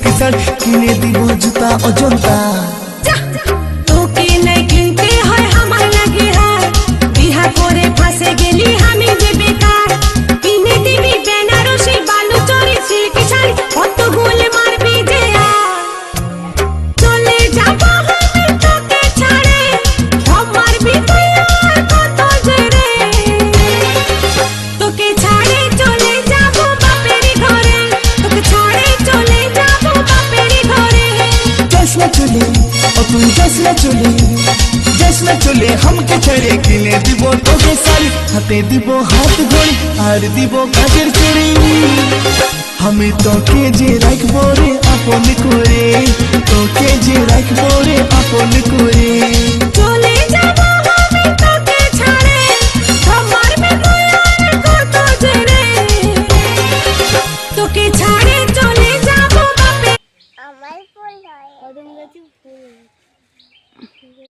silky sari কিনে দিব জুতা অজন্তা তোকে নাই কিনতে হয় আমার লাগে হার বিহা করে ফাঁসে গেলি আমি যে বেকার কিনে দিবি বেনারসি বালুচরি সিল্কি শাড়ি কত গোল মারবি যে চলে যাব আমি তোকে ছাড়ে সব মারবি তুই আর কত জেরে তোকে ছাড়ে চলে যাব বাপের ঘরে তোকে ছাড়ে চলে যাব বাপের ঘরে जैसना चले और तुम जैसना चले हमके छड़े किने দিব তোকে শাড়ি হাতে দিব হাত ঘড়ি আর দিব কাজের চুড়ি আমি তোকে যে রাখবো রে আপন করে তোকে যে রাখবো রে আপন করে চলে যাব আমি তোকে ছাড়ে সব মারবে তুই আর কত জেরে তোকে ছাড়ে চলে যাব বাপে আমার ফুল হয়